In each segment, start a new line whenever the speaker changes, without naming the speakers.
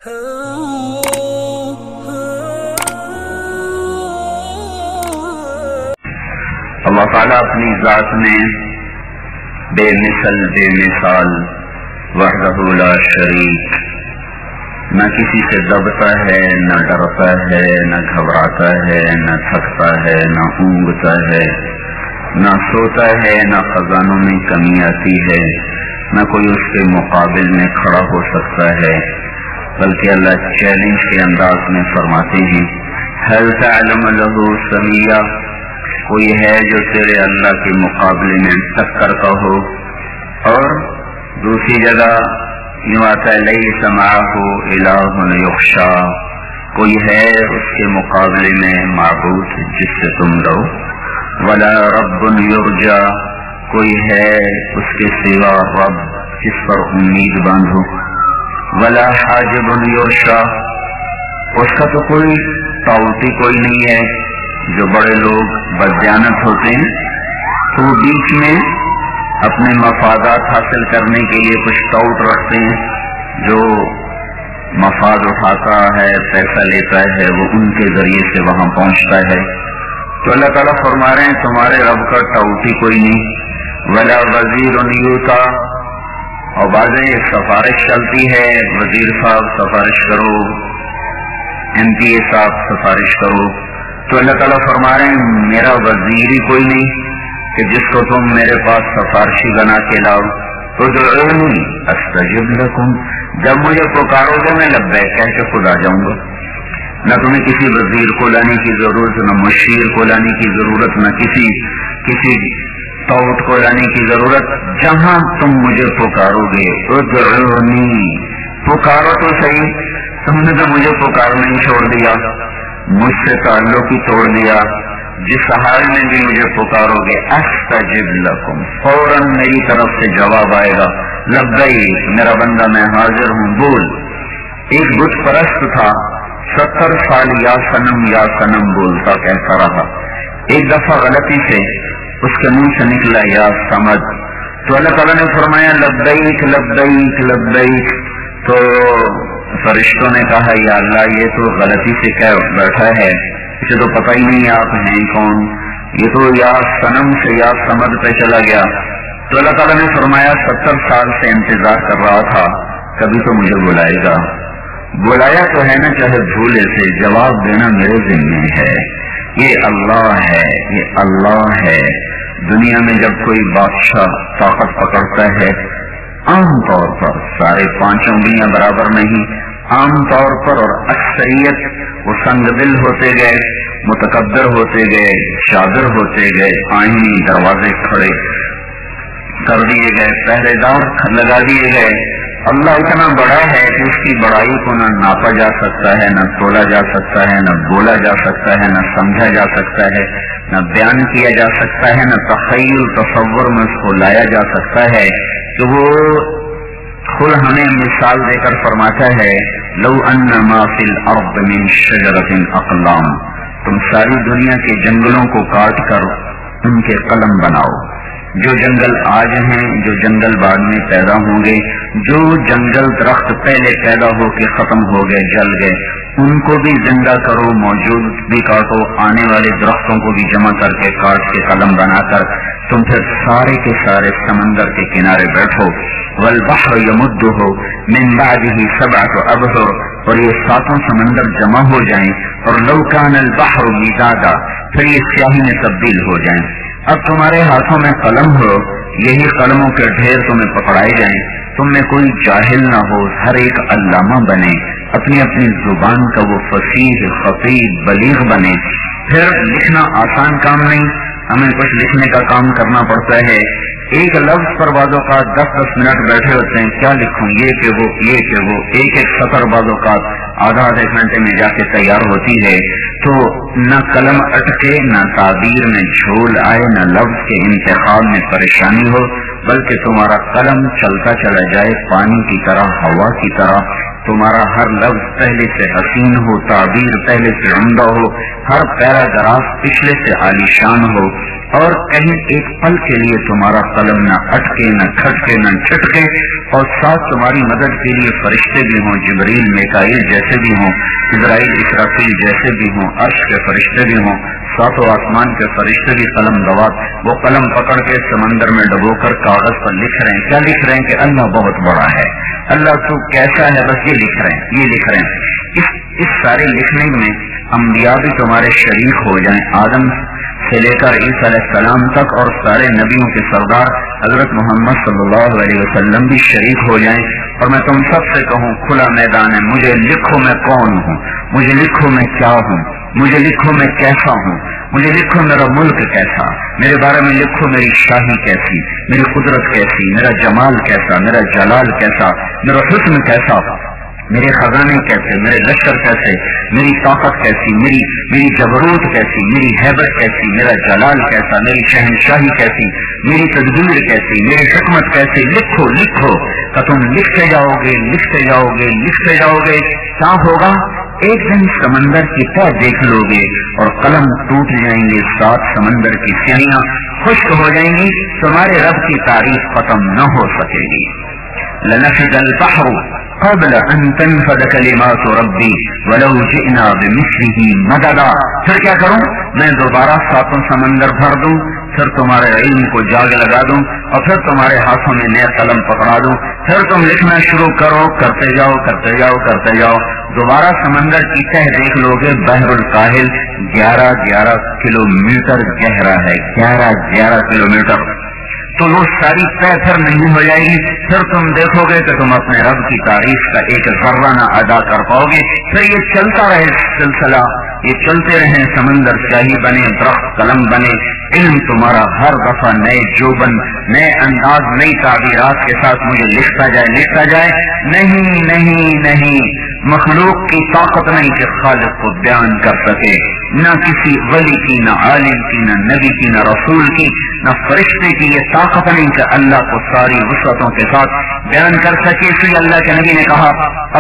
اللہ تعالیٰ اپنی ذات میں بے مثل بے مثال وحدہ لا شریک، نہ کسی سے دبتا ہے، نہ ڈرتا ہے، نہ گھبراتا ہے، نہ تھکتا ہے، نہ اونگتا ہے، نہ سوتا ہے، نہ خزانوں میں کمی آتی ہے، نہ کوئی اس کے مقابل میں کھڑا ہو سکتا ہے، بلکہ اللہ چیلنج کے انداز میں فرماتے ہیں هل تعلم له سمیہ، کوئی ہے جو تیرے اللہ کے مقابلے میں ٹکر کا ہو؟ اور دوسری جگہ یوں آتا ہے لیس معہ الہ یخشی، کوئی ہے اس کے مقابلے میں معبود جس سے تم ڈرو؟ ولا رب یرجی، کوئی ہے اس کے سوا رب جس پر امید باندھو؟ ولا حاجب یرشی، اس کا تو کوئی ٹاؤٹی کوئی نہیں ہے۔ جو بڑے لوگ بددیانت ہوتے ہیں تو وہ بیچ میں اپنے مفادات حاصل کرنے کے لیے کچھ ٹاؤٹ رکھتے ہیں، جو مفاد اٹھاتا ہے، پیسہ لیتا ہے، وہ ان کے ذریعے سے وہاں پہنچتا ہے۔ تو اللہ تعالیٰ فرما رہے ہیں تمہارے رب کا ٹاؤٹی کوئی نہیں۔ ولا وزیر یوتا، اور بعضیں ایک سفارش چلتی ہے، وزیر صاحب سفارش کرو، ایم پی اے صاحب سفارش کرو، تو اللہ تعالیٰ فرما رہے ہیں میرا وزیر ہی کوئی نہیں کہ جس کو تم میرے پاس سفارشی بنا کے لاؤ۔ تو ادعونی استجب لکم، جب مجھے پکارو گے میں لبیک کہہ کے خود آ جاؤں گا۔ نہ تمہیں کسی وزیر کو لانے کی ضرورت، نہ مشیر کو لانے کی ضرورت، نہ کسی ٹاؤٹ کو لانے کی ضرورت، جہاں تم مجھے پکارو گے ادعونی، پکارو تو صحیح، تم نے تو مجھے پکارنا ہی چھوڑ دیا، مجھ سے تعلق ہی توڑ دیا، جس حال میں بھی مجھے پکارو گے استجب لکم، فوراً میری طرف سے جواب آئے گا، لبیک میرا بندہ میں حاضر ہوں، بول۔ ایک بت پرست تھا، 70 سال یا سنم بولتا کہتا رہا، ایک دفعہ غلطی سے اس کے منہ سے نکلا یا سمد، تو اللہ تعالیٰ نے فرمایا لبیک لبیک لبیک، تو فرشتوں نے کہا یا اللہ یہ تو غلطی سے کہہ بیٹھا ہے، اسے تو پتہ ہی نہیں آپ ہیں کون، یہ تو یا سنم سے یا سمد پہ چلا گیا۔ تو اللہ تعالیٰ نے فرمایا 70 سال سے انتظار کر رہا تھا، کبھی تو مجھے بلائے گا، بلایا تو ہے نا چاہے بھولے سے، جواب دینا میرے ذمہ ہے، یہ اللہ ہے، یہ اللہ ہے۔ دنیا میں جب کوئی بادشاہ طاقت پکڑتا ہے، عام طور پر سارے 5 انگلیاں برابر نہیں، عام طور پر اور اکثریت وہ سنگ دل ہوتے گئے، متکبر ہوتے گئے، شادر ہوتے گئے، آئینی دروازے کھڑے کر دیے گئے، پہرے دار لگا دیے گئے۔ اللہ اتنا بڑا ہے کہ اس کی بڑائی کو نہ ناپا جا سکتا ہے، نہ تولا جا سکتا ہے، نہ بولا جا سکتا ہے، نہ سمجھا جا سکتا ہے، نہ بیان کیا جا سکتا ہے، نہ تخیل تصور میں اس کو لایا جا سکتا ہے کہ وہ خود ہمیں مثال دے کر فرماتا ہے لو ان ما فی الارض من شجرۃ اقلام، تم ساری دنیا کے جنگلوں کو کاٹ کر ان کے قلم بناؤ، جو جنگل آج ہیں، جو جنگل بعد میں پیدا ہوں گے، جو جنگل درخت پہلے پیدا ہو کے ختم ہو گئے، جل گئے، ان کو بھی زندہ کرو، موجود بھی کاٹو، آنے والے درختوں کو بھی جمع کر کے کاٹ کے قلم بنا کر تم پھر سارے کے سارے سمندر کے کنارے بیٹھو، والبحر یمدہ من بعدہ 7 ابحر، اور یہ 7 سمندر جمع ہو جائیں، اور لو کان البحر مدادا، پھر یہ سیاہی میں تبدیل ہو جائیں۔ اب تمہارے ہاتھوں میں قلم ہو، یہی قلموں کے ڈھیر تمہیں پکڑائے جائیں، تم میں کوئی جاہل نہ ہو، ہر ایک علامہ بنے، اپنی اپنی زبان کا وہ فصیح خطیب بلیغ بنے۔ پھر لکھنا آسان کام نہیں، ہمیں کچھ لکھنے کا کام کرنا پڑتا ہے، ایک لفظ پر بعض اوقات 10 منٹ بیٹھے ہوتے ہیں، کیا لکھوں، یہ کہ وہ، یہ کہ وہ، ایک سطر بعض اوقات آدھا گھنٹے میں جا کے تیار ہوتی ہے۔ تو نہ قلم اٹکے، نہ تعبیر میں جھول آئے، نہ لفظ کے انتخاب میں پریشانی ہو، بلکہ تمہارا قلم چلتا چلا جائے پانی کی طرح، ہوا کی طرح، تمہارا ہر لفظ پہلے سے حسین ہو، تعبیر پہلے سے عمدہ ہو، ہر پیراگراف پچھلے سے عالیشان ہو، اور کہیں ایک پل کے لیے تمہارا قلم نہ اٹکے، نہ کھٹکے، نہ چھٹکے، اور ساتھ تمہاری مدد کے لیے فرشتے بھی ہوں، جبریل میکائیل جیسے بھی ہوں، اسرائیل اسرافیل جیسے بھی ہوں، عرش کے فرشتے بھی ہوں، ساتوں آسمان کے فرشتے بھی قلم دوات، وہ قلم پکڑ کے سمندر میں ڈبو کر کاغذ پر لکھ رہے ہیں. کیا لکھ رہے ہیں؟ کہ اللہ بہت بڑا ہے، اللہ تو کیسا ہے، بس یہ لکھ رہے ہیں، یہ لکھ رہے ہیں. اس سارے لکھنے میں انبیاء بھی تمہارے شریک ہو جائیں، آدم سے لے کر عیسیٰ علیہ السلام تک، اور سارے نبیوں کے سردار حضرت محمد صلی اللہ علیہ وسلم بھی شریک ہو جائیں. اور میں تم سب سے کہوں، کھلا میدان ہے، مجھے لکھو میں کون ہوں، مجھے لکھو میں کیا ہوں، مجھے لکھو میں کیسا ہوں، مجھے لکھو میرا ملک کیسا، میرے بارے میں لکھو میری شاہی کیسی، میری قدرت کیسی، میرا جمال کیسا، میرا جلال کیسا، میرا حسن کیسا، میرے خزانے کیسے، میرے لشکر کیسے، میری طاقت کیسی، میری جبروت کیسی، میری ہیبت کیسی، میرا جلال کیسا، میری شہنشاہی کیسی، میری تدبیر کیسی، میری حکمت کیسی. لکھو لکھو. تو تم لکھتے جاؤ گے، لکھتے جاؤ گے، لکھتے جاؤ گے. کیا ہوگا؟ ایک دن سمندر کی تہ دیکھ لو گے اور قلم ٹوٹ جائیں گے، ساتھ سمندر کی سیاہیاں خشک ہو جائیں گی، تمہارے رب کی تعریف ختم نہ ہو سکے گی. لنفد البحر قبل ان تنفد کلمات ربی ولو جئنا بمثله مددا. پھر کیا کروں؟ میں دوبارہ ساتوں سمندر بھر دوں، پھر تمہارے علم کو جاگ لگا دوں، اور پھر تمہارے ہاتھوں میں نیا قلم پکڑا دوں، پھر تم لکھنا شروع کرو، کرتے جاؤ کرتے جاؤ کرتے جاؤ. دوبارہ سمندر کی تہ دیکھ لو گے، بحر الکاہل 11 کلومیٹر گہرا ہے، 11 کلومیٹر. تو وہ ساری طے پھر نہیں ہو جائے گی. پھر تم دیکھو گے کہ تم اپنے رب کی تعریف کا ایک ذرہ نہ ادا کر پاؤ گے. پھر یہ چلتا رہے سلسلہ، یہ چلتے رہے، سمندر شاہی بنے، درخت قلم بنے، علم تمہارا ہر دفعہ نئے جوبن، نئے انداز، نئی تعبیرات کے ساتھ مجھے لکھتا جائے لکھتا جائے. نہیں نہیں نہیں، مخلوق کی طاقت نہیں کہ خالق کو بیان کر سکے، نہ کسی ولی کی، نہ عالم کی، نہ نبی کی، نہ رسول کی، نہ فرشتے کی یہ طاقت نہیں کہ اللہ کو ساری وسعتوں کے ساتھ بیان کر سکے. اس لیے اللہ کے نبی نے کہا،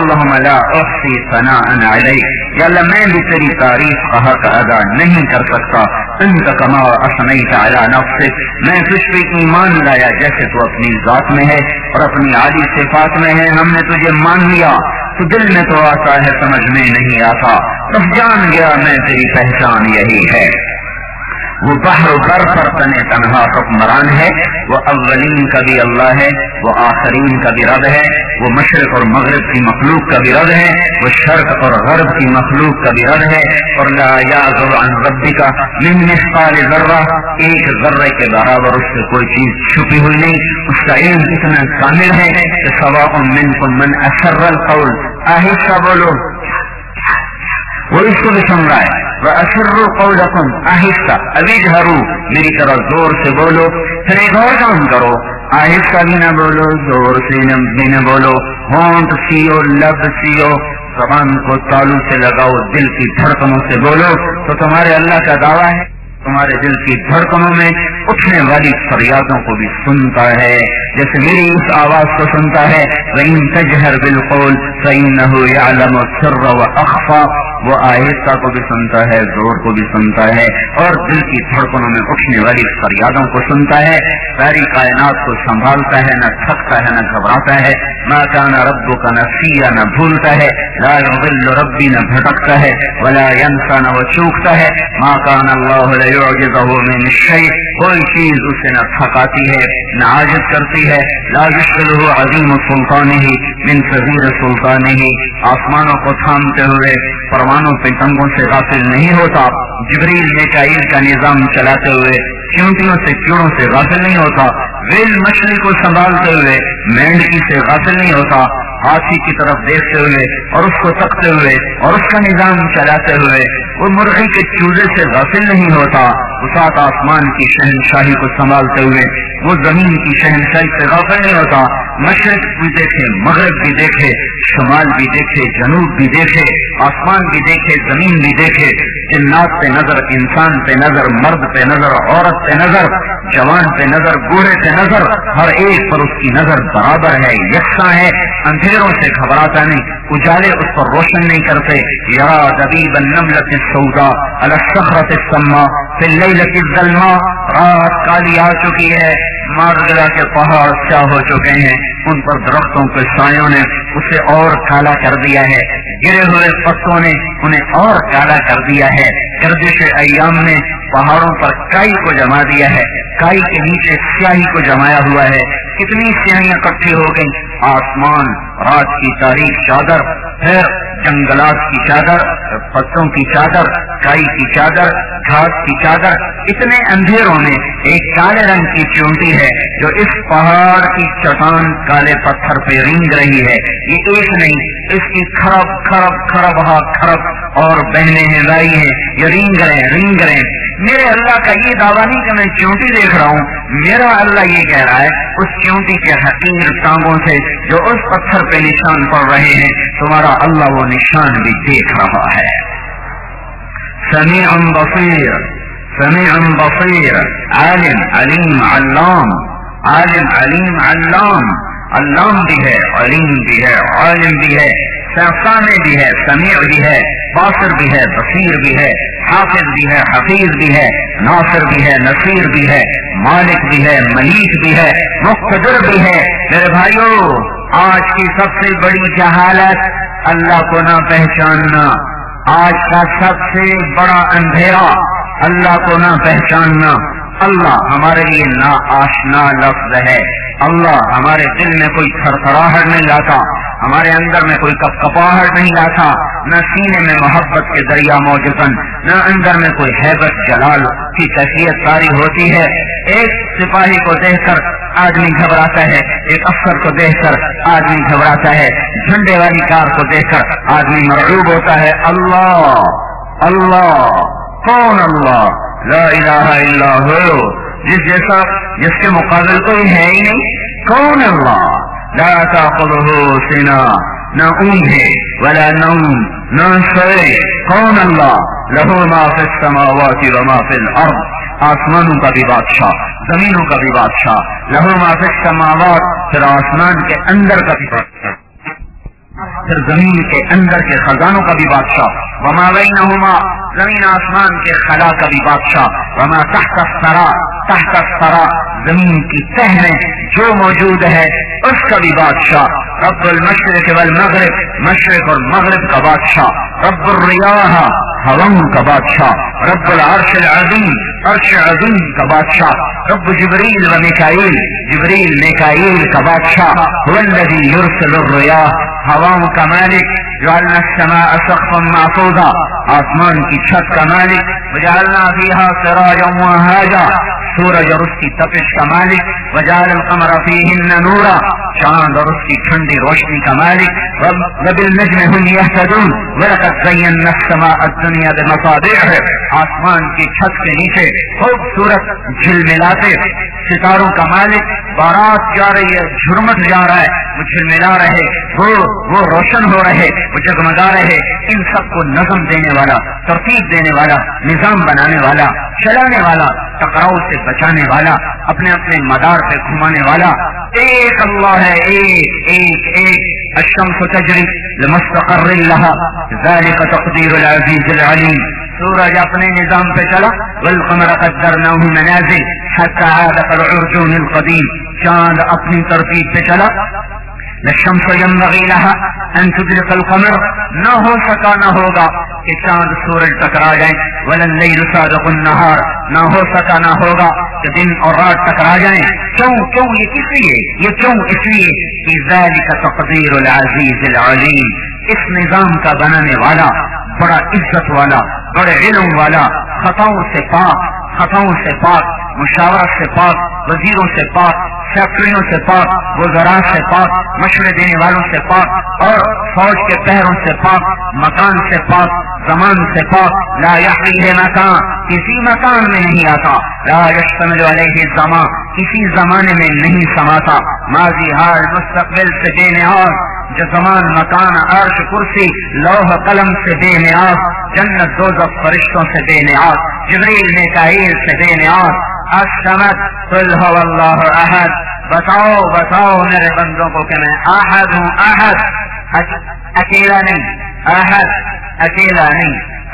اللہم لا احصی ثناء علیک، یا اللہ میں بھی تیری تعریف کا حق ادا نہیں کر سکتا. انت کما اثنیت علی نفسک، میں تجھ پہ ایمان لایا جیسے تو اپنی ذات میں ہے اور اپنی عالی صفات میں ہے. ہم نے تجھے مان لیا تو دل میں تو آتا ہے، سمجھ میں نہیں آتا، بس جان گیا میں تیری پہچان یہی ہے. وہ بحر بر پر تنے تنہا حکمران ہے، وہ اولین کا بھی اللہ ہے، وہ آخرین کا بھی رب ہے، وہ مشرق اور مغرب کی مخلوق کا بھی رب ہے، وہ شرق اور غرب کی مخلوق کا بھی رب ہے. اور لا یعزب عن ربک من مثقال ذرہ، ایک ذرے کے برابر اس سے کوئی چیز چھپی ہوئی نہیں. اس کا علم اتنا کامل ہے کہ سواء منکم من اسر القول، آہستہ بولو، وہ اس کو بھی سن رہا ہے، وَأَسِرُّوا قَوْلَكُمْ، آہستہ، اَوِجْهَرُوا، میری طرح زور سے بولو. پھر ایک اور کام کرو، آہستہ بھی نہ بولو، زور سے بھی نہ بولو، ہونٹ سیو، لب سیو، زبان کو تالو سے لگاؤ، دل کی دھڑکنوں سے بولو. تو تمہارے اللہ کا دعویٰ ہے تمہارے دل کی دھڑکنوں میں اٹھنے والی فریادوں کو بھی سنتا ہے، جیسے میری اس آواز کو سنتا ہے. وَإِن تَجْهَرْ بِالْقَوْلِ فَإِنَّهُ يَعْلَمُ السِّرَّ وَأَخْفَى، وہ آہستہ کو بھی سنتا ہے، زور کو بھی سنتا ہے، اور دل کی دھڑکنوں میں اٹھنے والی فریادوں کو سنتا ہے. ساری کائنات کو سنبھالتا ہے، نہ تھکتا ہے نہ گھبراتا ہے. ما كان ربك نسيا، نہ بھولتا ہے. لا يضل ربی، نہ بھٹکتا ہے. ولا ينسى، نہ وہ چوکتا ہے. ما كان الله ليعجزه من شيء، کوئی چیز اسے نہ تھکاتی ہے نہ عاجز کرتی ہے. لا يشغله عظیم سلطانه من صغیر سلطانه، آسمانوں کو تھامتے ہوئے پروانوں پتنگوں سے غافل نہیں ہوتا. جبریل میکائیل کا نظام چلاتے ہوئے چیونٹیوں سے کیڑوں سے غافل نہیں ہوتا. ویل مچھلی کو سنبھالتے ہوئے مینڈکی سے غافل نہیں ہوتا. ہاتھی کی طرف دیکھتے ہوئے اور اس کو تکتے ہوئے اور اس کا نظام چلاتے ہوئے وہ مرغی کے چوزے سے غافل نہیں ہوتا. وسعت آسمان کی شہنشاہی کو سنبھالتے ہوئے وہ زمین کی شہنشاہی سے غافل نہیں ہوتا. مشرق بھی دیکھے، مغرب بھی دیکھے، شمال بھی دیکھے، جنوب بھی دیکھے، آسمان بھی دیکھے، زمین بھی دیکھے، جنات پہ نظر، انسان پہ نظر، مرد پہ نظر، عورت پہ نظر، جوان پہ نظر، بوڑھے پہ نظر، ہر ایک پر اس کی نظر برابر ہے، یکساں ہے. اندھیروں سے گھبراتا نہیں، اجالے اس پر روشن نہیں کرتے. یا دبیب النملۃ السوداء علی الصخرۃ السماء فی اللیلۃ الظلماء، رات کالی آ چکی ہے، مارگلا کے پہاڑ سیاہ ہو چکے ہیں، ان پر درختوں کے سایوں نے اسے اور کالا کر دیا ہے، گرے ہوئے پتوں نے انہیں اور کالا کر دیا ہے، گردش ایام نے پہاڑوں پر کائی کو جما دیا ہے، کائی کے نیچے سیاہی کو جمایا ہوا ہے، کتنی سیاہیاں اکٹھی ہو گئی، آسمان رات کی تاریک چادر، پھر جنگلات کی چادر، پتوں کی چادر، کائی کی چادر، گھاس کی چادر، اتنے اندھیروں میں ایک کالے رنگ کی چونٹی ہے جو اس پہاڑ کی چٹان کالے پتھر پہ رینگ رہی ہے، یہ ایک نہیں، اس کی کھرب کھرب کھرب ہا کھرب اور بہنیں ہیں لائی ہیں، یہ رینگ رہے۔ میرے اللہ کا یہ دعویٰ نہیں کہ میں چونٹی دیکھ رہا ہوں، میرا اللہ یہ کہہ رہا ہے اس چونٹی کے حقیر ٹانگوں سے جو اس پتھر پہ نشان پڑ رہے ہیں، تمہارا اللہ وہ نشان بھی دیکھ رہا ہے۔ سمیع بصیر، عالم علیم علام، عالم علیم علام، علام بھی ہے، علیم بھی ہے، عالم بھی ہے، سامع بھی ہے، سمیع بھی ہے، باصر بھی ہے، بصیر بھی ہے، حافظ بھی ہے، حفیظ بھی ہے، ناصر بھی ہے، نصیر بھی ہے، مالک بھی ہے، ملیک بھی ہے، مقتدر بھی ہے۔ میرے بھائیو، آج کی سب سے بڑی جہالت اللہ کو نہ پہچاننا، آج کا سب سے بڑا اندھیرا اللہ کو نہ پہچاننا۔ اللہ ہمارے لیے نا آشنا لفظ ہے، اللہ ہمارے دل میں کوئی تھرتھراہٹ نہیں لاتا، ہمارے اندر میں کوئی کپکپاہٹ نہیں لاتا، نہ سینے میں محبت کے دریا موجودن، نہ اندر میں کوئی ہیبت جلال کی کیفیت طاری ہوتی ہے۔ ایک سپاہی کو دیکھ کر آدمی گھبراتا ہے، ایک افسر کو دیکھ کر آدمی گھبراتا ہے، جھنڈے والی کار کو دیکھ کر آدمی مرعوب ہوتا ہے۔ اللہ اللہ، کون اللہ؟ لا الہ الا ہو، جس کے مقابل کوئی ہے ہی نہیں۔ کون اللہ؟ لا تأخذہ سنہ، نہ اونگ ہے ولا نوم، نہ سوئے۔ کون اللہ؟ لہ ما فی السماوات وما فی الارض، آسمانوں کا بھی بادشاہ، زمینوں کا بھی بادشاہ۔ لہ ما فی السماوات، پھر آسمان کے اندر کا بھی بادشاہ، پھر زمین کے اندر کے خزانوں کا بھی بادشاہ، وما بینہما، زمین آسمان کے خلا کا بھی بادشاہ، وما تحت الثری، تحت الثری، زمین کی تہ میں جو موجود ہے اس کا بھی بادشاہ، رب المشرق والمغرب، مشرق اور مغرب کا بادشاہ، رب الریاح، ہواؤں کا بادشاہ، رب العرش العظیم، عرش عظیم کا بادشاہ، رب جبریل و میکائیل، جبریل میکائیل کا بادشاہ، هو الذی یرسل الریاح، ہواؤں کا مالک، جعلنا السماء سقفا محفوظا، آسمان کی چھت کا مالک، وجعلنا فیہا سراجا وہاجا، سورج اور اس کی تپش کا مالک، وجعل القمر فیہن نورا، چاند اور اس کی ٹھنڈی روشنی کا مالک، وبالنجم هم یہتدون، ولقد زینا السماء الدنیا بمصابیح، آسمان کی چھت کے نیچے خوبصورت جھلملاتے ستاروں کا مالک، بارات جا رہی ہے، جھرمٹ جا رہا ہے، وہ جھلملا رہے، وہ روشن ہو رہے، وہ جگمگا رہے، ان سب کو نظم دینے والا، ترتیب دینے والا، نظام بنانے والا، چلانے والا، ٹکراؤ سے بچانے والا، اپنے اپنے مدار پہ گھمانے والا ایک اللہ ہے، ایک الشمس تجری لمستقر لها ذلك تقدیر العزیز العلیم، سورج اپنے نظام پہ چلا، والقمر قدرناه منازل حتى عاد كالعرجون القدیم، چاند اپنی ترتیب پہ چلا، الشمس ينبغي لها ان تدرك القمر، نہ ہو سکا نہ ہوگا کہ چاند سورج ٹکرا جائیں، ولا الليل سابق النهار، نہ ہو سکا نہ ہوگا کہ دن اور رات ٹکرا جائیں۔ کیوں یہ کس لیے؟ یہ کیوں؟ اس لیے کہ ذلك تقدیر العزیز العلیم، اس نظام کا بنانے والا بڑا عزت والا، بڑے علم والا، خطاؤں سے پاک، مشاورت سے پاک، وزیروں سے پاک، فیکٹریوں سے پاک، وزراء سے پاک، مشورے دینے والوں سے پاک، اور فوج کے پہروں سے پاک، مکان سے پاک، زمان سے پاک، لا یحویہ مکان، کسی مکان میں نہیں آتا، لا یشتمل علیہ زمان، کسی زمانے میں نہیں سماتا، ماضی حال مستقبل سے بے نیاز، جو زمان مکان عرش کرسی لوح قلم سے بے نیاز، جنت دوزخ فرشتوں سے بے نیاز، جبریل میکائیل سے بے نیاز، الصمد قل هو اللہ احد، بتاؤ میرے بندوں کو کہ میں احد ہوں، احد اکیلا نہیں،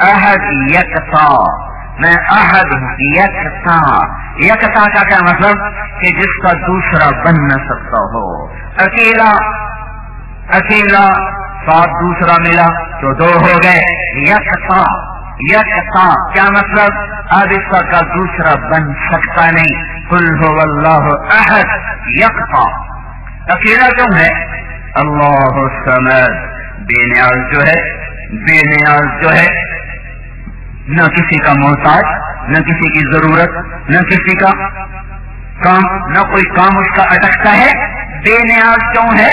احد یکتا، میں احد ہوں یکتا، یکتا کا کیا مطلب کہ جس کا دوسرا بن نہ سکتا ہو. اکیلا اکیلا ساتھ دوسرا ملا تو دو ہو گئے. یکتا یکتا کیا مطلب اب اس کا دوسرا بن سکتا نہیں. قل هو اللہ احد یکتا. اکیلا کیوں ہے؟ اللہ الصمد، بے نیاز جو ہے، بے نیاز جو ہے، نہ کسی کا محتاج، نہ کسی کی ضرورت، نہ کسی کا کام، نہ کوئی کام اس کا اٹکتا ہے. بے نیاز کیوں ہے؟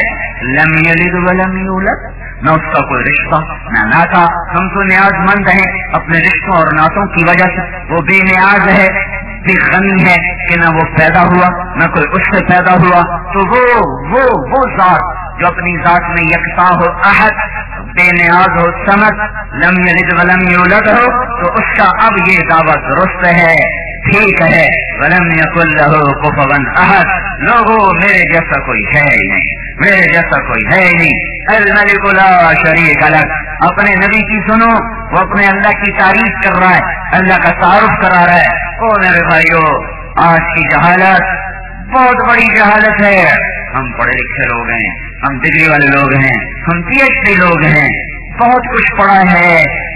لم یلد ولم یولد، نہ اس کا کوئی رشتہ نہ ناتا. ہم تو نیاز مند ہیں اپنے رشتوں اور ناتوں کی وجہ سے. وہ بے نیاز ہے، بے غنی ہے کہ نہ وہ پیدا ہوا نہ کوئی اس سے پیدا ہوا. تو وہ ذات جو اپنی ذات میں یکتا ہو، احد، بے نیاز ہو، صمد، لم یلد ولم یولد ہو، تو اس کا اب یہ دعویٰ درست ہے، ٹھیک ہے. ولم یکن لہ کفوا احد، لوگوں میرے جیسا کوئی ہے ہی نہیں، میرے جیسا کوئی ہے ہی نہیں. الملک لا شریک لہ. اپنے نبی کی سنو، وہ اپنے اللہ کی تعریف کر رہا ہے، اللہ کا تعارف کرا رہا ہے. او میرے بھائیو، آج کی جہالت بہت بڑی جہالت ہے. ہم پڑھے لکھے لوگ ہیں، ہم ڈگری والے لوگ ہیں، ہم پی ایچ ڈی لوگ ہیں، بہت کچھ پڑھا ہے،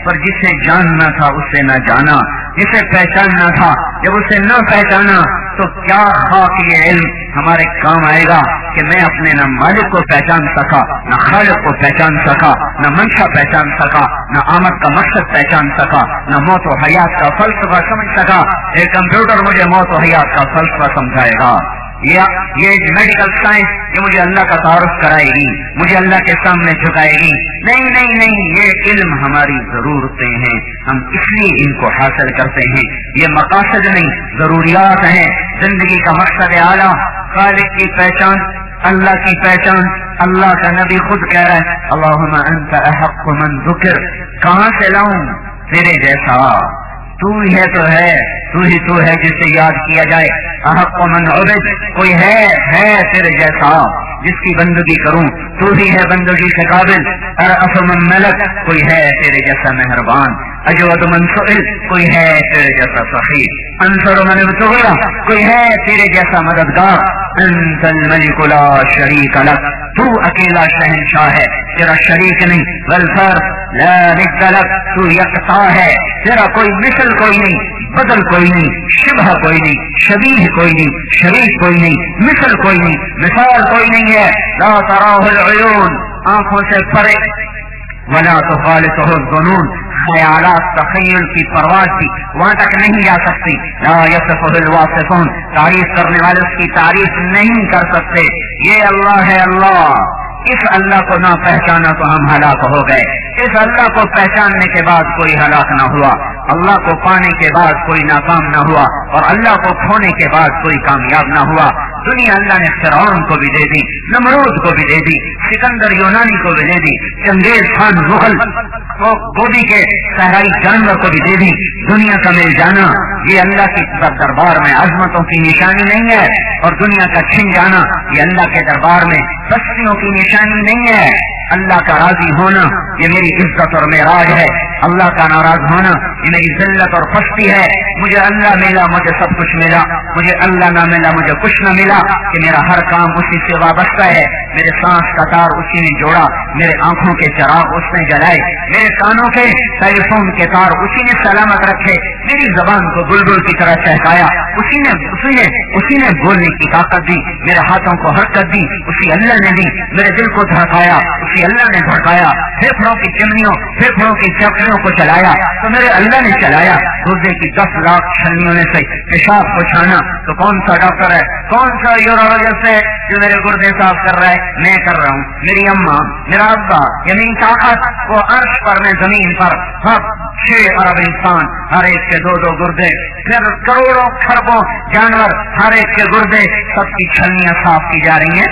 پر جسے جاننا تھا اسے نہ جانا، جسے پہچاننا تھا جب اسے نہ پہچانا تو کیا خاک یہ علم ہمارے کام آئے گا کہ میں اپنے نہ مالک کو پہچان سکا، نہ خالق کو پہچان سکا، نہ منشا پہچان سکا، نہ آمد کا مقصد پہچان سکا، نہ موت و حیات کا فلسفہ سمجھ سکا. ایک کمپیوٹر مجھے موت و حیات کا فلسفہ سمجھائے گا، یا یہ میڈیکل سائنس یہ مجھے اللہ کا تعارف کرائے گی، مجھے اللہ کے سامنے جھکائے گی. نہیں نہیں نہیں، یہ علم ہماری ضرورتیں ہیں، ہم اس لیے ان کو حاصل کرتے ہیں. یہ مقاصد نہیں، ضروریات ہیں. زندگی کا مقصد اعلیٰ، خالق کی پہچان، اللہ کی پہچان. اللہ کا نبی خود کہہ رہا ہے اللہم انت احق من ذکر. کہاں سے لاؤں تیرے جیسا؟ تو ہی ہے تو ہے، تو ہی تو ہے جسے یاد کیا جائے. احق من عبد، کوئی ہے تیرے جیسا جس کی بندگی کروں، تو ہی ہے بندگی کے قابل. ارأف من ملک، کوئی ہے تیرے جیسا مہربان. اجود من سئل، کوئی ہے تیرے جیسا سخی. انصر من ابتغی، کوئی ہے تیرے جیسا مددگار. انت الملک لا شریک لک، تو اکیلا شہنشاہ ہے، تیرا شریک نہیں. والفرد لا ند لک، تو یکتا ہے، تیرا کوئی مثل کوئی نہیں، بدل کوئی نہیں، شبہ کوئی نہیں، شبیہ کوئی نہیں، شریک کوئی نہیں، مثل کوئی نہیں، مثال کوئی نہیں ہے. لا تراہ العیون، آنکھوں سے پرے، ولا تخالطہ الظنون، خیالات تخیل کی پرواز بھی وہاں تک نہیں جا سکتی. لا یصفہ الواصفون، تعریف کرنے والے اس کی تعریف نہیں کر سکتے. یہ اللہ ہے اللہ. اس اللہ کو نہ پہچانا تو ہم ہلاک ہو گئے. اس اللہ کو پہچاننے کے بعد کوئی ہلاک نہ ہوا، اللہ کو پانے کے بعد کوئی ناکام نہ ہوا، اور اللہ کو کھونے کے بعد کوئی کامیاب نہ ہوا. دنیا اللہ نے فرعون کو بھی دے دی، نمرود کو بھی دے دی، سکندر یونانی کو بھی دے دی، چنگیز خان مغل کو گوبی کے صحرائی جانور کو بھی دے دی. دنیا کا مل جانا یہ اللہ کے دربار میں عظمتوں کی نشانی نہیں ہے، اور دنیا کا چھن جانا یہ اللہ کے دربار میں بستیوں کی نشانی نہیں ہے. اللہ کا راضی ہونا یہ میری عزت اور معراج ہے، اللہ کا ناراض ہونا یہ میری ذلت اور پستی ہے. مجھے اللہ ملا مجھے سب کچھ ملا، مجھے اللہ نہ ملا مجھے کچھ نہ ملا، کہ میرا ہر کام اسی سے وابستہ ہے. میرے سانس کا تار اسی نے جوڑا، میرے آنکھوں کے چراغ اس نے جلائے، میرے کانوں کے ٹیلی فون کے تار اسی نے سلامت رکھے، میری زبان کو بلبل کی طرح چہکایا اسی نے بولنے کی طاقت دی، میرے ہاتھوں کو حرکت دی اسی اللہ نے دی، میرے دل کو دھڑکایا اسی اللہ نے دھڑکایا، پھیپھڑوں کی چمنیوں پھیپھڑوں کی چپڑیوں کو چلایا تو میرے اللہ نے چلایا. گردے کی 10 لاکھ چھلنیوں میں سے پیشاب کو چھانا تو کون سا ڈاکٹر ہے، کون سا یورولوجسٹ ہے جو میرے گردے صاف کر رہا ہے؟ میں کر رہا ہوں. میری اماں، میرا ابا، یہ میری طاقت. وہ عرش پر میں زمین پر 6 ارب انسان، ہر ایک کے 2 گردے، پھر کروڑوں خربوں جانور، ہر ایک کے گردے، سب کی چھلنیاں صاف کی جا رہی ہیں.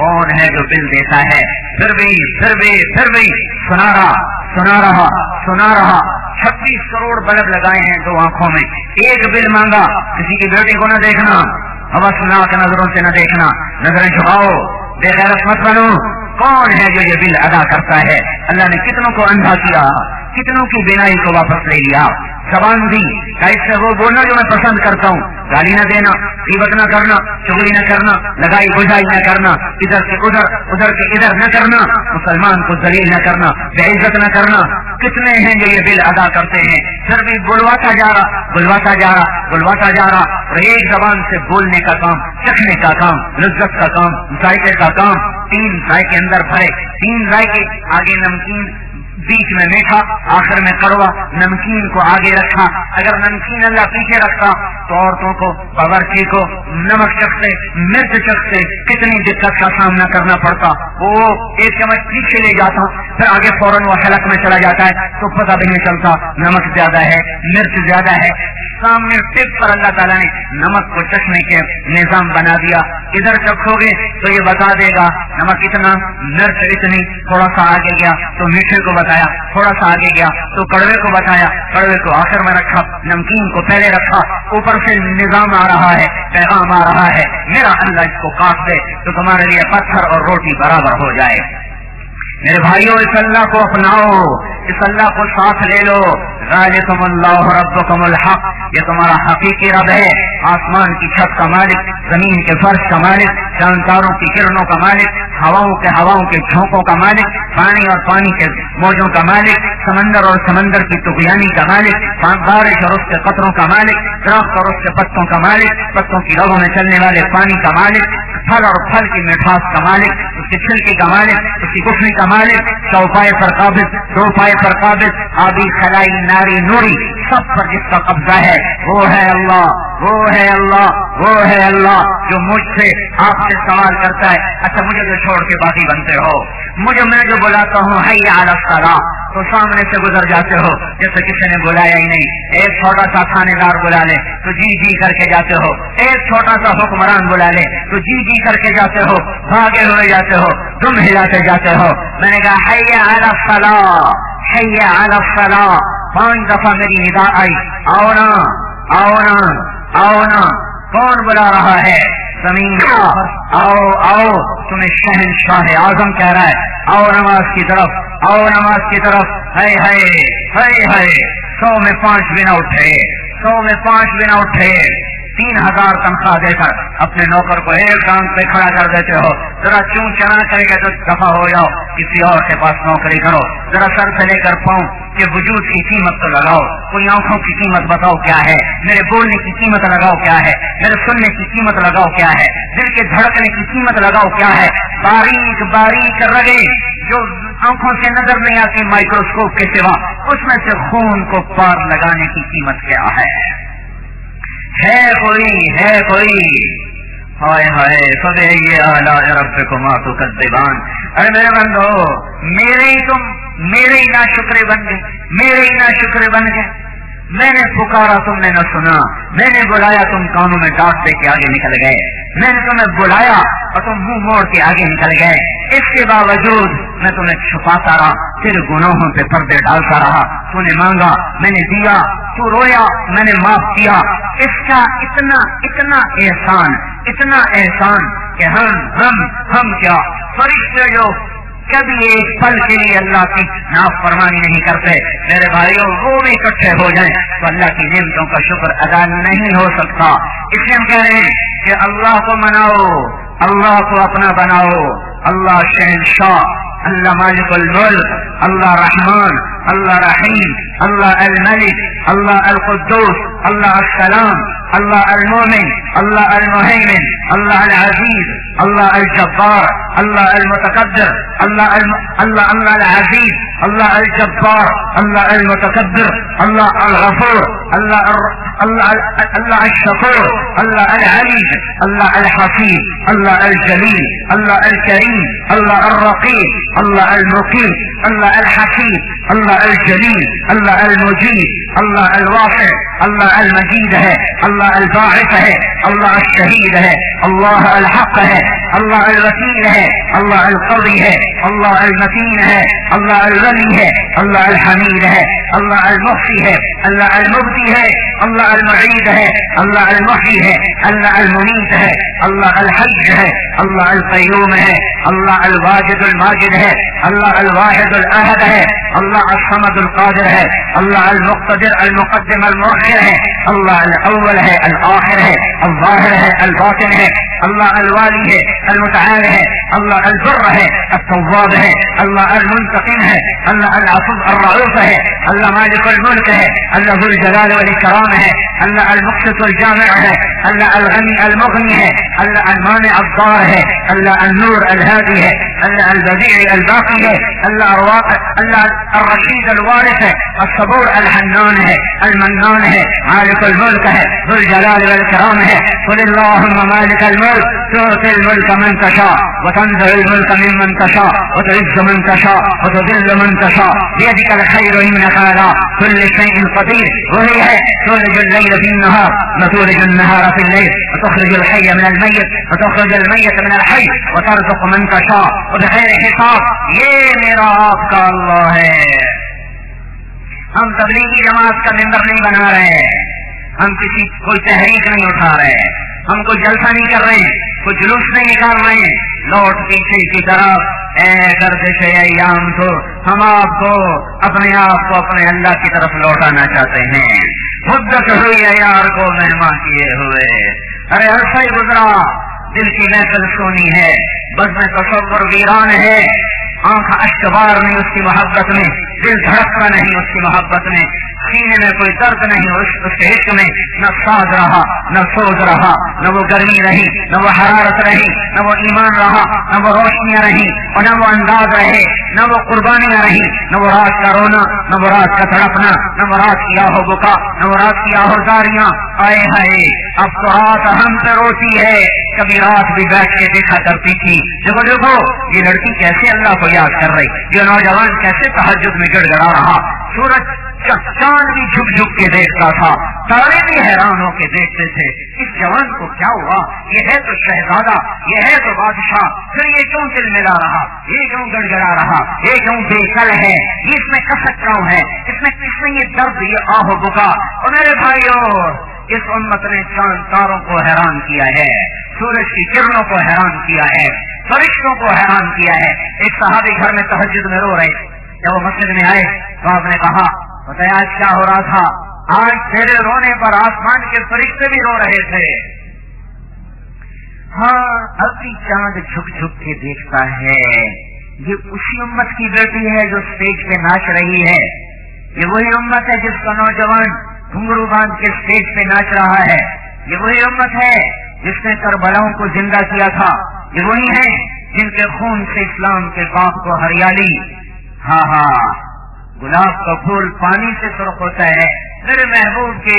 کون ہے جو بل دیتا ہے؟ پھر بھی سنا رہا 26 کروڑ بلب لگائے ہیں 2 آنکھوں میں، ایک بل مانگا، کسی کی بیٹی کو نہ دیکھنا، ہوسناک نظروں سے نہ دیکھنا، نظریں جھکاؤ، بے غیرت مت بنو۔ کون ہے جو یہ بل ادا کرتا ہے؟ اللہ نے کتنوں کو اندھا کیا، کتنوں کی بینائی کو واپس لے لیا، زبان دی اس سے وہ بولنا جو میں پسند کرتا ہوں، گالی نہ دینا، غیبت نہ کرنا، چغلی نہ کرنا، لگائی بجائی نہ کرنا، ادھر سے ادھر کے ادھر نہ کرنا، مسلمان کو ذلیل نہ کرنا، بے عزت نہ کرنا۔ کتنے ہیں جو یہ بل ادا کرتے ہیں، پھر بھی بلواتا جا رہا، اور ایک زبان سے بولنے کا کام، چکھنے کا کام، لذت کا کام، ذائقے کا کام، 3 ذائقے اندر بھرے، 3 ذائقے، آگے نمکین، بیچ میں میٹھا، آخر میں کڑوا، نمکین کو آگے رکھا۔ اگر نمکین اللہ پیچھے رکھتا تو عورتوں کو، باورچی کو نمک چکھتے، مرچ چکھتے، کتنی دقت کا سامنا کرنا پڑتا۔ وہ 1 چمچ پیچھے لے جاتا، پھر آگے فوراً وہ حلق میں چلا جاتا ہے تو پتہ بھی نہیں چلتا نمک زیادہ ہے، مرچ زیادہ ہے۔ سامنے ٹپ پر اللہ تعالیٰ نے نمک کو چکھنے کے نظام بنا دیا۔ ادھر چکھو گے تو یہ بتا دے گا نمک اتنا، مرچ اتنی، تھوڑا سا آگے گیا تو میٹھے کو بتایا، تھوڑا سا آگے گیا تو کڑوے کو بتایا، کڑوے کو آخر میں رکھا، نمکین کو پہلے رکھا۔ اوپر سے نظام آ رہا ہے، پیغام آ رہا ہے، میرا اللہ اس کو کاٹ دے تو تمہارے لیے پتھر اور روٹی برابر ہو جائے۔ میرے بھائیوں، اس اللہ کو اپناؤ، اس اللہ کو ساتھ لے لو۔ ذالکم اللہ ربکم الحق، یہ تمہارا حقیقی رب ہے، آسمان کی چھت کا مالک، زمین کے فرش کا مالک، چاند تاروں کی کرنوں کا مالک، ہواؤں کے جھونکوں کا مالک، پانی اور پانی کے موجوں کا مالک، سمندر اور سمندر کی طغیانی کا مالک، بارش اور اس کے قطروں کا مالک، درخت اور اس کے پتوں کا مالک، پتوں کی رگوں میں چلنے والے پانی کا مالک، پھل اور پھل کی مٹھاس کا مالک، اس کی چھلکی کا مالک، اس کی گٹھلی کا مالک، چوپائے پر قابض، 2 پائے پر قابض، آبی خلائی ناری نوری، سب پر جس کا قبضہ ہے وہ ہے اللہ، وہ ہے اللہ جو مجھ سے، آپ سے سوال کرتا ہے، اچھا مجھے جو چھوڑ کے باقی بنتے ہو، میں جو بلاتا ہوں حی علی الصلاۃ تو سامنے سے گزر جاتے ہو جیسے کسی نے بلایا ہی نہیں۔ ایک چھوٹا سا تھانے دار بلا لے تو جی کر کے جاتے ہو، ایک چھوٹا سا حکمران بلا لے تو جی کر کے جاتے ہو، بھاگے ہوئے جاتے ہو، تم ہلاتے جاتے ہو۔ میں نے کہا حی علی الصلاۃ، حی علی الصلاۃ، 5 دفعہ میری ندا آئی، آؤ نا، کون بلا رہا ہے؟ زمین، آؤ، تمہیں شہنشاہ اعظم کہہ رہا ہے، آؤ نماز کی طرف، ہائے 100 میں 5 بھی نہ اٹھے، 3000 تنخواہ دے کر اپنے نوکر کو ایک ٹانگ پہ کھڑا کر دیتے ہو، ذرا چون چنا کرے گا تو دفع ہو جاؤ، کسی اور کے پاس نوکری کرو، ذرا سر سے لے کر پاؤں کہ وجود کی قیمت تو لگاؤ، کوئی آنکھوں کی قیمت بتاؤ کیا ہے، میرے بولنے کی قیمت لگاؤ کیا ہے، میرے سننے کی قیمت لگاؤ کیا ہے، دل کے دھڑکنے کی قیمت لگاؤ کیا ہے، باریک رگیں جو آنکھوں سے نظر نہیں آتی مائکروسکوپ کے سوا، اس میں سے خون کو پار لگانے کی قیمت کیا ہے کوئی ہائے فبأي آلاء ربكما تكذبان۔ ارے میرے بندو، میرے ہی ناشکرے بن گئے، میں نے پکارا تم نے نہ سنا، میں نے بلایا تم کانوں میں ڈانٹ دے کے آگے نکل گئے، میں نے تمہیں بلایا اور تم منہ موڑ کے آگے نکل گئے، اس کے باوجود میں تمہیں چھپاتا رہا، تیرے گناہوں پہ پردے ڈالتا رہا، تو نے مانگا میں نے دیا، تو رویا میں نے معاف کیا۔ اس کا اتنا احسان کہ ہم کیا فرشتے جو کبھی ایک پل کے لیے اللہ کی نافرمانی نہیں کرتے، میرے بھائیوں وہ بھی اکٹھے ہو جائیں تو اللہ کی نعمتوں کا شکر ادا نہیں ہو سکتا۔ اس لیے ہم کہہ رہے ہیں کہ اللہ کو مناؤ، اللہ کو اپنا بناؤ، اللہ شہنشاہ، اللہ مالک الملک، اللہ رحمان، اللہ رحیم، اللہ الملک، اللہ القدوس، اللہ السلام، اللہ المؤمن، اللہ المهيمن، اللہ العزیز، اللہ الجبار، اللہ المتکبر، اللہ العزیز، اللہ الجبار، اللہ المتکبر، اللہ الغفور، اللہ اللہ الشکور، اللہ العلیم، اللہ الحفیظ، اللہ الجلیل، اللہ الکریم، اللہ الرقیب، اللہ المقیم، اللہ الحفیظ، اللہ الجلیل، اللہ المجید، اللہ الواسع، اللہ المجید ہے، اللہ الباعث ہے، اللہ الشہید ہے، اللہ الحق ہے، اللہ الوکیل ہے، اللہ القوی ہے، اللہ المتین ہے، اللہ الغنی ہے، اللہ الحمید ہے، اللہ المحصی ہے، اللہ المبدی ہے، اللہ المعید ہے، اللہ المحیی ہے، اللہ الممیت ہے، اللہ الحی ہے، اللہ القیوم ہے، اللہ الواجد الماجد ہے، اللہ الواحد الاحد ہے، اللہ الصمد القادر ہے، اللہ المقتدر المقدم المؤخر ہے، اللہ الاول ہے، الآخر ہے، الظاہر ہے، الباطن ہے، اللہ الوالی ہے، المتعال ہے، اللہ البر ہے، التواب ہے، اللہ المنتقم ہے، اللہ العفو الرؤوف ہے، اللہ مالک الملک ہے، اللہ ذو الجلال والاکرام ہے، اللہ المقسط الجامع ہے، اللہ الغنی المغنی ہے، اللہ المانع الضار ہے، اللہ النور الهادي ہے، اللہ البديع الباقي ہے، اللہ الرشید الوارث ہے، الصبور الحنان ہے، المنان ہے، مالک الملک ہے، ذو الجلال والاکرام ہے، قل اللهم مالک الملک تؤتي الملك من تشاء وتنزع الملك ممن تشاء وتعز من تشاء وتذل من تشاء بيدك الخير انك على كل شيء قدير. وہی ہے تولج الليل في النهار وتولج النهار في الليل وتخرج الحي من الميت وتخرج الميت من الحي وترزق من تشاء وبغير حساب. یہ میرا آپ کا اللہ ہے. ہم تبلیغی جماعت کا ممبر نہیں بنا رہے، ہم کسی کوئی تحریک نہیں اٹھا رہے، ہم کوئی جلسہ نہیں کر رہے ہیں، کوئی جلوس نہیں نکال رہے ہیں. لوٹ پیچھے کی طرف اے گردش ایام تو ہم آپ کو اپنے آپ کو اپنے اللہ کی طرف لوٹانا چاہتے ہیں. مدت ہوئی ہے یار کو مہمان کیے ہوئے، ارے عرصہ ہی گزرا، دل کی محفل سونی ہے، بس میں تصور ویران ہے، آنکھ اشکبار نہیں اس کی محبت میں، دل دھڑکتا نہیں اس کی محبت میں، سینے میں کوئی درد نہیں اس کے عشق میں. نہ ساز رہا، نہ سوز رہا، نہ وہ گرمی رہی، نہ وہ حرارت رہی، نہ وہ ایمان رہا، نہ وہ روشنیاں رہی، اور نہ وہ انداز رہے، نہ وہ قربانیاں رہی، نہ وہ رات کا رونا، نہ وہ رات کا تڑپنا، نہ وہ رات کی آہو بکا، نہ وہ رات کی آہو زاریاں. آئے ہائے اب تو رات ہم پہ روتی ہے، کبھی رات بھی بیٹھ کے دیکھا کرتی تھی. دیکھو دیکھو یہ لڑکی کیسے اللہ کو یاد کر رہی، یہ نوجوان کیسے تہجد میں گڑ گڑا رہا، سورج چاند بھی جھک جھک کے دیکھتا تھا، تارے بھی حیران ہو کے دیکھتے تھے. اس جوان کو کیا ہوا، یہ ہے تو شہزادہ، یہ ہے تو بادشاہ، پھر یہ کیوں دل ملا رہا، یہ کیوں گڑ گڑا رہا، یہ کیوں بے کل ہے، یہ اس میں کسک کیوں ہے، اس میں کس نے یہ درد، یہ آہ بکا. اور میرے بھائیوں اس امت نے چاند تاروں کو حیران کیا ہے، سورج کی کرنوں کو حیران کیا ہے، فرشتوں کو حیران کیا ہے. ایک صحابی گھر میں تہجد میں رو رہے، جب وہ مسجد میں آئے تو آپ نے کہا بتایا آج کیا ہو رہا تھا؟ آج تیرے رونے پر آسمان کے فرشتے بھی رو رہے تھے. ہاں اب بھی چاند جھک جھک کے دیکھتا ہے. یہ اسی امت کی بیٹی ہے جو اسٹیج پہ ناچ رہی ہے، یہ وہی امت ہے جس کا نوجوان گھنگرو باندھ کے اسٹیج پہ ناچ رہا ہے، یہ وہی امت ہے جس نے کربلاؤں کو زندہ کیا تھا، یہ وہی ہے جن کے خون سے اسلام کے باغ کو ہریالی. ہاں ہاں گلاب کا پھول پانی سے سرخ ہوتا ہے، میرے محبوب کے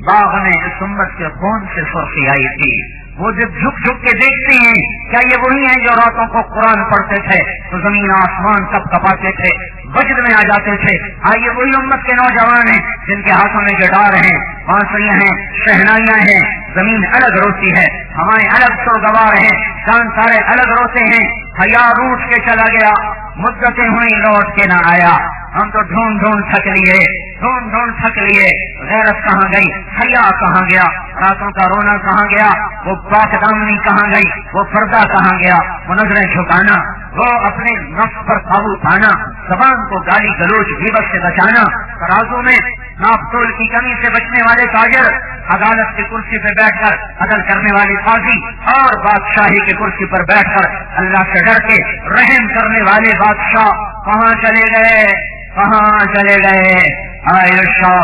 باغ میں اس امت کے خون سے سرخی آئی تھی. وہ جب جھک جھک کے دیکھتے ہیں کیا یہ وہی ہیں جو راتوں کو قرآن پڑھتے تھے تو زمین آسمان کپ کپاتے تھے، وجد میں آ جاتے تھے. آئیے وہی امت کے نوجوان ہیں جن کے ہاتھوں میں گٹار ہیں، بانسریاں ہیں، شہنائیاں ہیں، زمین الگ روتی ہے، ہمارے الگ سوگوار ہیں، چاند تارے الگ روتے ہیں. حیا روٹ کے چلا گیا، مدتیں ہوئی لوٹ کے نہ آیا. ہم تو ڈھونڈ ڈھونڈ تھک لیے، ڈھونڈ ڈھونڈ تھک لیے. غیرت کہاں گئی، حیا کہاں گیا، راتوں کا رونا کہاں گیا، وہ پاک دامنی کہاں گئی، وہ پردہ کہاں گیا، وہ نظریں جھکانا، وہ اپنے نفس پر قابو پانا، زبان کو گالی گلوچ غیبت سے بچانا. ترازو میں ناپ تول کی کمی سے بچنے والے تاجر، عدالت کی کرسی پہ بیٹھ کر عدل کرنے والے قاضی، اور بادشاہی کی کرسی پر بیٹھ کر اللہ سے ڈر کے رحم کرنے والے بادشاہ کہاں چلے گئے، کہاں چلے گئے. عائشہ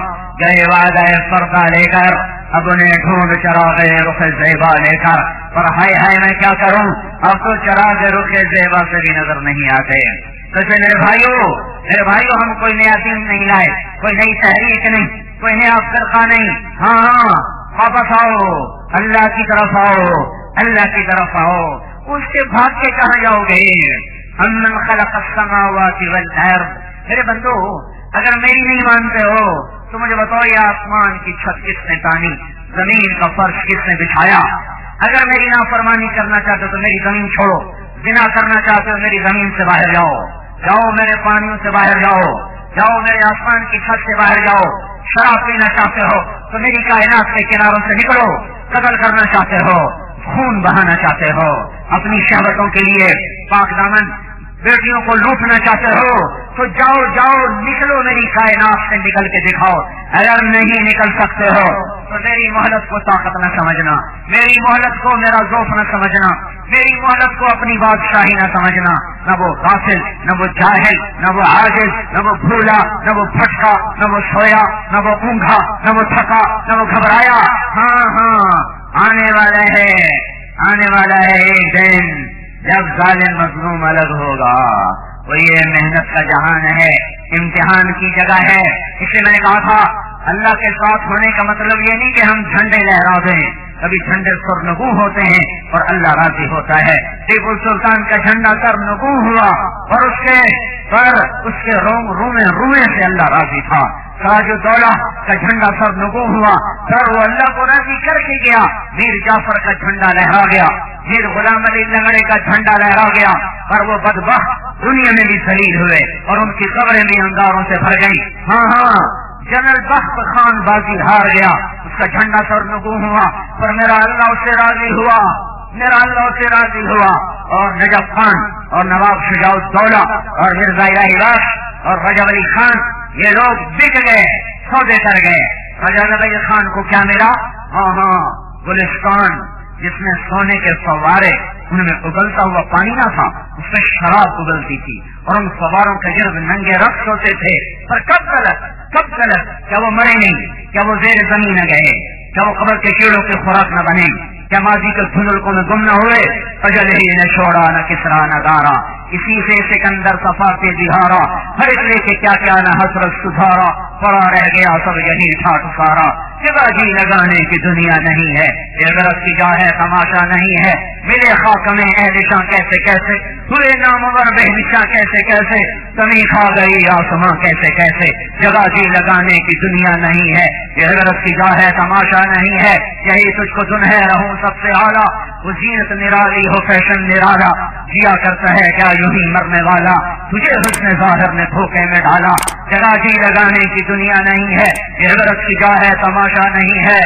گئے وعدہ پردہ لے کر، اب انہیں ڈھونڈ چراغ رخ زیبا لے کر، پر ہائے ہائے میں کیا کروں، اب تو چراغ رخ زیبا سے بھی نظر نہیں آتے. تو میرے بھائیوں ہم کوئی نیا دین نہیں لائے، کوئی نئی تحریک نہیں،
تو انہیں آپ فرقہ نہیں. ہاں واپس آؤ, اللہ کی طرف آؤ, اللہ کی طرف آؤ. اس سے بھاگ کے کہاں جاؤ گے؟ امن خلق السماوات والارض. میرے بندو اگر میری نہیں مانتے ہو تو مجھے بتاؤ یہ آسمان کی چھت کس نے تانی, زمین کا فرش کس نے بچھایا؟ اگر میری نافرمانی کرنا چاہتے ہو تو میری زمین چھوڑو, زنا کرنا چاہتے ہو میری زمین سے باہر جاؤ, جاؤ میرے پانیوں سے باہر جاؤ, جاؤ میرے آسمان کی چھت سے باہر جاؤ. شراب پینا چاہتے ہو تو میری کائنات کے کناروں سے نکلو. قتل کرنا چاہتے ہو, خون بہانا چاہتے ہو, اپنی شہوتوں کے لیے پاک دامن بیٹیوں کو لوٹنا چاہتے ہو تو جاؤ جاؤ نکلو, میری کائنات سے نکل کے دکھاؤ. اگر نہیں نکل سکتے ہو تو میری مہلت کو طاقت نہ سمجھنا, میری مہلت کو میرا ذوق نہ سمجھنا, میری مہلت کو اپنی بادشاہی نہ سمجھنا. نہ وہ غافل, نہ وہ جاہل, نہ وہ عاجز, نہ وہ بھولا, نہ وہ پھٹکا, نہ وہ سویا, نہ وہ اونگا, نہ وہ تھکا, نہ وہ گھبرایا. ہاں آنے والا ہے, آنے والا ہے ایک دن جب ظالم مظلوم الگ ہوگا. وہ یہ محنت کا جہان ہے, امتحان کی جگہ ہے. اس لیے میں نے کہا تھا اللہ کے ساتھ ہونے کا مطلب یہ نہیں کہ ہم جھنڈے لہرا دیں. کبھی جھنڈے سرنگوں ہوتے ہیں اور اللہ راضی ہوتا ہے. ٹیپو سلطان کا جھنڈا سرنگوں ہوا اور اس کے رومے سے اللہ راضی تھا. تاج الدولہ کا جھنڈا سرنگوں ہوا سر وہ اللہ کو راضی کر کے گیا. میر جعفر کا جھنڈا لہرا گیا, میر غلام علی لنگڑے کا جھنڈا لہرا گیا, پر وہ بدبخت دنیا میں بھی ذلیل ہوئے اور ان کی قبریں بھی انگاروں سے بھر گئی. ہاں جنرل بخت خان بازی ہار گیا, اس کا جھنڈا سرنگوں ہوا, پر میرا اللہ اس سے راضی ہوا, میرا اللہ اس سے راضی ہوا. اور نجف خان اور نواب شجاع الدولہ اور مرزا الہی بخش اور رجب علی خان یہ لوگ بک گئے, سودے کر گئے. رجب علی خان کو کیا ملا؟ ہاں گلستان جس میں سونے کے فوارے, ان میں ابلتا ہوا پانی نہ تھا, اس میں شراب ابلتی تھی اور ان فواروں کے گرد ننگے رقص ہوتے تھے. پر کب غلط کیا وہ مرے نہیں؟ کیا وہ زیر زمین نہ گئے؟ کیا وہ قبر کے کیڑوں کی خوراک نہ بنے؟ کیا ماضی کے دھندلکوں میں گم نہ ہوئے؟ اجل ہی نہ چھوڑا نہ کسرا نہ دارا, اسی سے سکندر صفا کے دہارا, ہر ایک لے کے کیا نہ حسرت سدھارا, پڑا رہ گیا سب یہی ٹھاٹ سارا. جگہ جی لگانے کی دنیا نہیں ہے, یہ غرض کی جا ہے تماشا نہیں ہے. ملے خاک میں اہل شاں کیسے کیسے, ہوئے نامور بہنشاں کیسے کیسے, زمین کھا گئی آسماں کیسے کیسے. جگہ جی لگانے کی دنیا نہیں ہے, یہ غرض کی جا ہے تماشا نہیں ہے. یہی تجھ کو دن ہے رہوں سب سے اعلیٰ, وہ زینت نرالی ہو فیشن نرالا, جیا کرتا ہے کیا یوں ہی مرنے والا, تجھے حسن ظاہر نے دھوکے میں ڈالا. جگہ جی لگانے کی دنیا نہیں ہے, یہ غرض کی جا ہے تماشا نہیں ہے.